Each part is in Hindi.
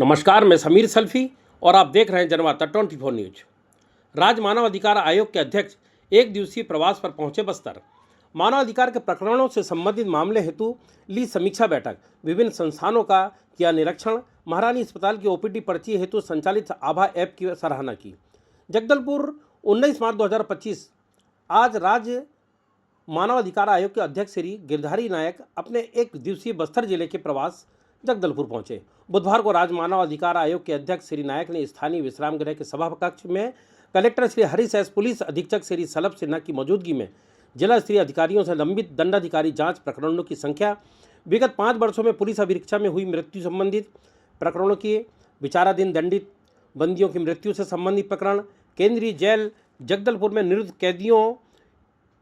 नमस्कार, मैं समीर सल्फी और आप देख रहे हैं जनवार्ता 24 न्यूज। राज्य मानव अधिकार आयोग के अध्यक्ष एक दिवसीय प्रवास पर पहुंचे बस्तर। मानव अधिकार के प्रकरणों से संबंधित मामले हेतु ली समीक्षा बैठक, विभिन्न संस्थानों का किया निरीक्षण, महारानी अस्पताल की ओपीडी पर्ची हेतु संचालित आभा ऐप की सराहना की। जगदलपुर 19 मार्च 2025। आज राज्य मानव अधिकार आयोग के अध्यक्ष श्री गिरधारी नायक अपने एक दिवसीय बस्तर जिले के प्रवास जगदलपुर पहुंचे। बुधवार को राज्य मानव अधिकार आयोग के अध्यक्ष श्री नायक ने स्थानीय विश्राम गृह के सभा कक्ष में collector Shri Harish S, police अधीक्षक श्री सलभ सिन्हा की मौजूदगी में जिला स्तरीय अधिकारियों से लंबित दंडाधिकारी जांच प्रकरणों की संख्या, विगत 5 वर्षों में पुलिस अभिरक्षा में हुई मृत्यु संबंधित प्रकरणों की, विचाराधीन दंडित बंदियों की मृत्यु से संबंधित प्रकरण, केंद्रीय जेल जगदलपुर में निरुद्ध कैदियों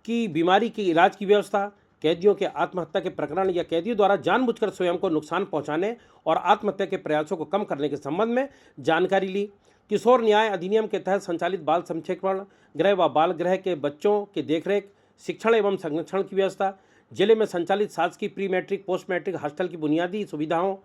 की बीमारी की इलाज की व्यवस्था, कैदियों के आत्महत्या के प्रकरण या कैदियों द्वारा जानबूझकर स्वयं को नुकसान पहुंचाने और आत्महत्या के प्रयासों को कम करने के संबंध में जानकारी ली। किशोर न्याय अधिनियम के तहत संचालित बाल संक्षेपण गृह व बाल गृह के बच्चों के देखरेख, शिक्षण एवं संरक्षण की व्यवस्था, जिले में संचालित शासकीय pre matric post matric hostel की बुनियादी सुविधाओं,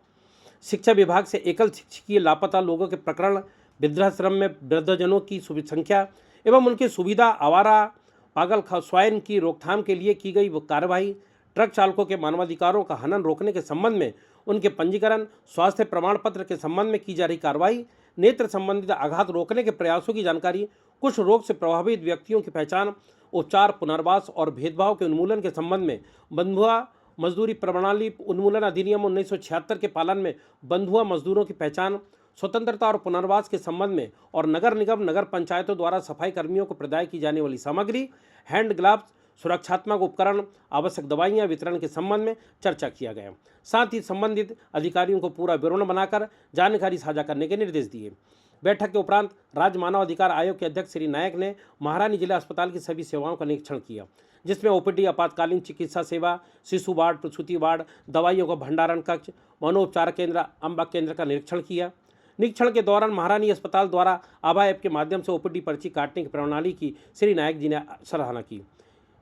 शिक्षा विभाग से एकल शिक्षकीय लापता लोगों के प्रकरण, वृद्धाश्रम में वृद्धजनों की संख्या एवं उनकी सुविधा, आवारा पागल स्वाइन की रोकथाम के लिए की गई वो कार्रवाई, ट्रक चालकों के मानवाधिकारों का हनन रोकने के संबंध में उनके पंजीकरण, स्वास्थ्य प्रमाण पत्र के संबंध में की जा रही कार्रवाई, नेत्र संबंधित आघात रोकने के प्रयासों की जानकारी, कुछ रोग से प्रभावित व्यक्तियों की पहचान, उपचार, पुनर्वास और भेदभाव के उन्मूलन के संबंध में बंधुआ मजदूरी प्रणाली उन्मूलन अधिनियम 1976 के पालन में बंधुआ मजदूरों की पहचान, स्वतंत्रता और पुनर्वास के संबंध में और नगर निगम नगर पंचायतों द्वारा सफाई कर्मियों को प्रदाय की जाने वाली सामग्री, हैंड ग्लव्स, सुरक्षात्मक उपकरण, आवश्यक दवाइयां वितरण के संबंध में चर्चा किया गया। साथ ही संबंधित अधिकारियों को पूरा विवरण बनाकर जानकारी साझा करने के निर्देश दिए। बैठक के उपरांत राज्य मानव अधिकार आयोग के अध्यक्ष श्री नायक ने महारानी जिला अस्पताल की सभी सेवाओं का निरीक्षण किया, जिसमें ओपीडी, आपातकालीन चिकित्सा सेवा, शिशु वार्ड, प्रसूति वार्ड, दवाइयों का भंडारण कक्ष, मनोपचार केंद्र, अम्बा केंद्र का निरीक्षण किया। निरीक्षण के दौरान महारानी अस्पताल द्वारा आभा ऐप के माध्यम से ओपीडी पर्ची काटने की प्रणाली की श्री नायक जी ने सराहना की।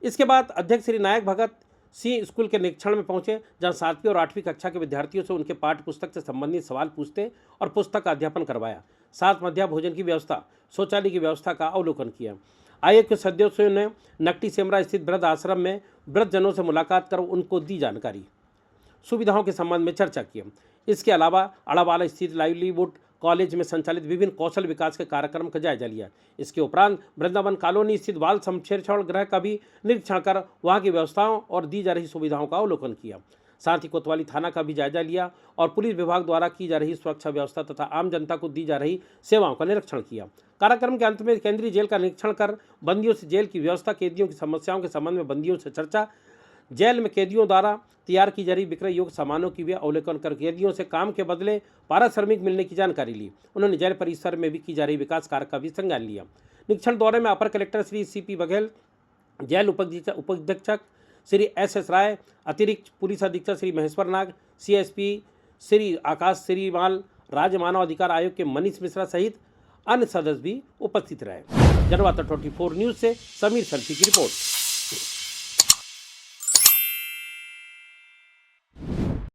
इसके बाद अध्यक्ष श्री नायक भगत सिंह स्कूल के निरीक्षण में पहुंचे, जहां 7वीं और 8वीं कक्षा के विद्यार्थियों से उनके पाठ्य पुस्तक से संबंधित सवाल पूछते और पुस्तक का अध्यापन करवाया। साथ मध्याह्न भोजन की व्यवस्था, शौचालय की व्यवस्था का अवलोकन किया। आयोग के सदस्यों ने नकटी सेमरा स्थित वृद्ध आश्रम में वृद्धजनों से मुलाकात कर उनको दी जानकारी, सुविधाओं के संबंध में चर्चा की। इसके अलावा अड़ावाला स्थित लाइवलीवुड कॉलेज में संचालित विभिन्न कौशल विकास के कार्यक्रम का जायजा लिया। इसके उपरांत वृंदावन कॉलोनी स्थित बाल संप्रेषण गृह का भी निरीक्षण कर वहां की व्यवस्थाओं और दी जा रही सुविधाओं का अवलोकन किया। साथ ही कोतवाली थाना का भी जायजा लिया और पुलिस विभाग द्वारा की जा रही सुरक्षा व्यवस्था तथा आम जनता को दी जा रही सेवाओं का निरीक्षण किया। कार्यक्रम के अंत में केंद्रीय जेल का निरीक्षण कर बंदियों से जेल की व्यवस्था, कैदियों की समस्याओं के संबंध में बंदियों से चर्चा, जेल में कैदियों द्वारा तैयार की जा रही विक्रय योग्य सामानों की भी अवलोकन कर कैदियों से काम के बदले पारिश्रमिक मिलने की जानकारी ली। उन्होंने जेल परिसर में भी की जा रही विकास कार्य का भी संज्ञान लिया। निरीक्षण दौरे में अपर कलेक्टर श्री CP बघेल, जेल उपाधीक्षक श्री SS राय, अतिरिक्त पुलिस अधीक्षक श्री महेश्वर नाग, CSP श्री आकाश श्रीमाल, राज्य मानव अधिकार आयोग के मनीष मिश्रा सहित अन्य सदस्य भी उपस्थित रहे। जनवार्ता 24 न्यूज से समीर सल्फी की रिपोर्ट।